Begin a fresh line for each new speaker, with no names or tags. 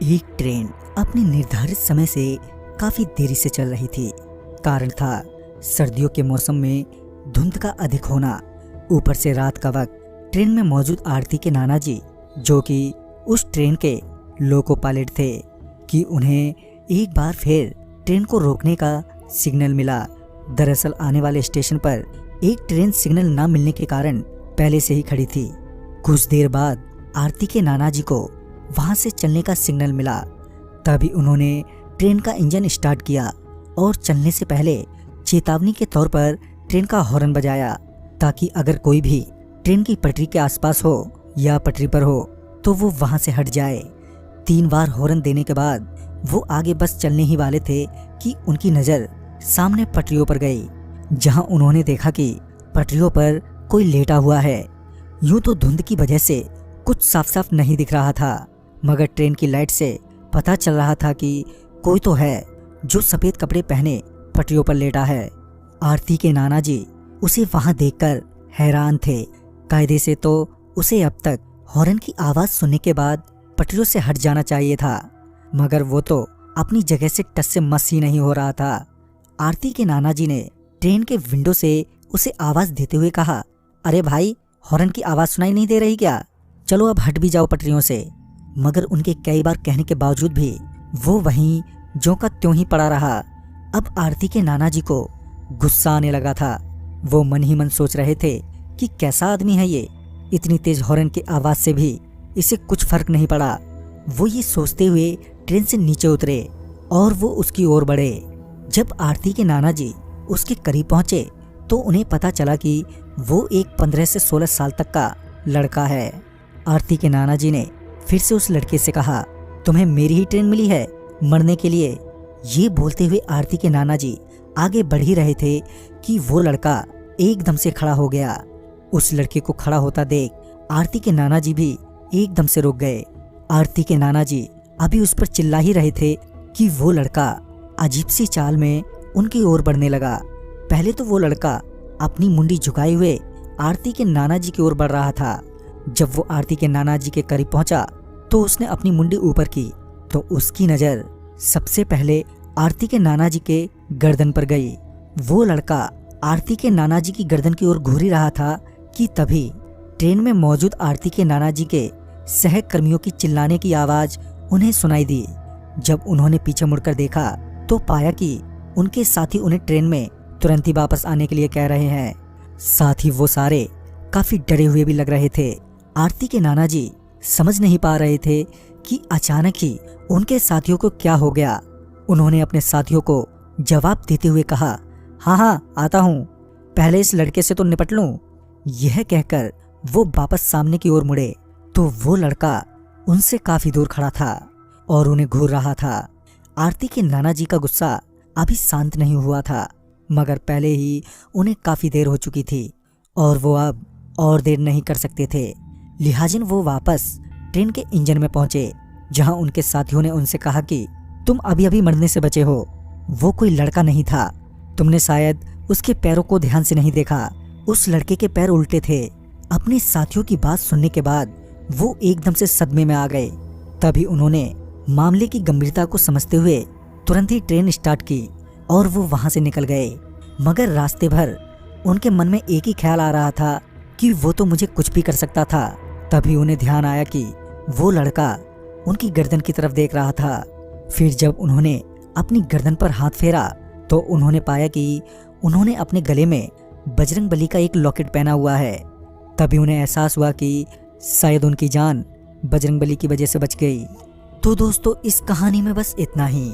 एक ट्रेन अपने निर्धारित समय से काफी देरी से चल रही थी। कारण था सर्दियों के मौसम में धुंध का अधिक होना। ऊपर से रात का वक्त ट्रेन में मौजूद आरती के नाना जी, जो कि उस ट्रेन के लोको पायलट थे, कि उन्हें एक बार फिर ट्रेन को रोकने का सिग्नल मिला। दरअसल आने वाले स्टेशन पर एक ट्रेन सिग्नल न मिलने के कारण पहले से ही खड़ी थी। कुछ देर बाद आरती के नाना जी को वहां से चलने का सिग्नल मिला। तभी उन्होंने ट्रेन का इंजन स्टार्ट किया और चलने से पहले चेतावनी के तौर पर ट्रेन का हॉर्न बजाया, ताकि अगर कोई भी ट्रेन की पटरी के आसपास हो या पटरी पर हो तो वो वहां से हट जाए। 3 बार हॉर्न देने के बाद वो आगे बस चलने ही वाले थे कि उनकी नज़र सामने पटरियों पर गई, जहां उन्होंने देखा कि पटरियों पर कोई लेटा हुआ है। यूं तो धुंध की वजह से कुछ साफ साफ नहीं दिख रहा था, मगर ट्रेन की लाइट से पता चल रहा था कि कोई तो है जो सफ़ेद कपड़े पहने पटरियों पर लेटा है। आरती के नाना जी उसे वहां देखकर हैरान थे। कायदे से तो उसे अब तक हॉर्न की आवाज़ सुनने के बाद पटरियों से हट जाना चाहिए था, मगर वो तो अपनी जगह से टस से मस ही नहीं हो रहा था। आरती के नाना जी ने ट्रेन के विंडो से उसे आवाज़ देते हुए कहा, अरे भाई, हॉर्न की आवाज़ सुनाई नहीं दे रही क्या? चलो अब हट भी जाओ पटरियों से। मगर उनके कई बार कहने के बावजूद भी वो वहीं ज्यों का त्यों ही पड़ा रहा। अब आरती के नाना जी को गुस्सा आने लगा था। वो मन ही मन सोच रहे थे कि कैसा आदमी है ये, इतनी तेज हॉर्न की आवाज़ से भी इसे कुछ फर्क नहीं पड़ा। वो ये सोचते हुए ट्रेन से नीचे उतरे और वो उसकी ओर बढ़े। जब आरती के नाना जी उसके करीब पहुंचे तो उन्हें पता चला कि वो एक 15 से 16 साल तक का लड़का है। आरती के नाना जी ने फिर से उस लड़के से कहा, तुम्हें मेरी ही ट्रेन मिली है मरने के लिए? ये बोलते हुए आरती के नाना जी आगे बढ़ ही रहे थे कि वो लड़का एकदम से खड़ा हो गया। उस लड़के को खड़ा होता देख आरती के नाना जी भी एकदम से रुक गए। आरती के नाना जी अभी उस पर चिल्ला ही रहे थे कि वो लड़का अजीब सी चाल में उनकी ओर बढ़ने लगा। पहले तो वो लड़का अपनी मुंडी झुकाए हुए आरती के नाना जी की ओर बढ़ रहा था। जब वो आरती के नाना जी के करीब पहुंचा तो उसने अपनी मुंडी ऊपर की तो उसकी नज़र सबसे पहले आरती के नाना जी के गर्दन पर गई। वो लड़का आरती के नाना जी की गर्दन की ओर घूर ही रहा था कि तभी ट्रेन में मौजूद आरती के नाना जी के सहकर्मियों की चिल्लाने की आवाज़ उन्हें सुनाई दी। जब उन्होंने पीछे मुड़कर देखा तो पाया कि उनके साथी उन्हें ट्रेन में तुरंत ही वापस आने के लिए कह रहे हैं। साथ ही वो सारे काफ़ी डरे हुए भी लग रहे थे। आरती के नाना जी समझ नहीं पा रहे थे कि अचानक ही उनके साथियों को क्या हो गया। उन्होंने अपने साथियों को जवाब देते हुए कहा, हाँ हाँ आता हूँ, पहले इस लड़के से तो निपट लूँ। यह कहकर वो वापस सामने की ओर मुड़े तो वो लड़का उनसे काफ़ी दूर खड़ा था और उन्हें घूर रहा था। आरती के नाना जी का गुस्सा अभी शांत नहीं हुआ था, मगर पहले ही उन्हें काफ़ी देर हो चुकी थी और वो अब और देर नहीं कर सकते थे। लिहाजन वो वापस ट्रेन के इंजन में पहुंचे, जहां उनके साथियों ने उनसे कहा कि तुम अभी अभी मरने से बचे हो। वो कोई लड़का नहीं था, तुमने शायद उसके पैरों को ध्यान से नहीं देखा। उस लड़के के पैर उल्टे थे। अपने साथियों की बात सुनने के बाद वो एकदम से सदमे में आ गए। तभी उन्होंने मामले की गंभीरता को समझते हुए तुरंत ही ट्रेन स्टार्ट की और वो वहां से निकल गए। मगर रास्ते भर उनके मन में एक ही ख्याल आ रहा था कि वो तो मुझे कुछ भी कर सकता था। तभी उन्हें ध्यान आया कि वो लड़का उनकी गर्दन की तरफ देख रहा था। फिर जब उन्होंने अपनी गर्दन पर हाथ फेरा तो उन्होंने पाया कि उन्होंने अपने गले में बजरंगबली का एक लॉकेट पहना हुआ है। तभी उन्हें एहसास हुआ कि शायद उनकी जान बजरंगबली की वजह से बच गई। तो दोस्तों, इस कहानी में बस इतना ही।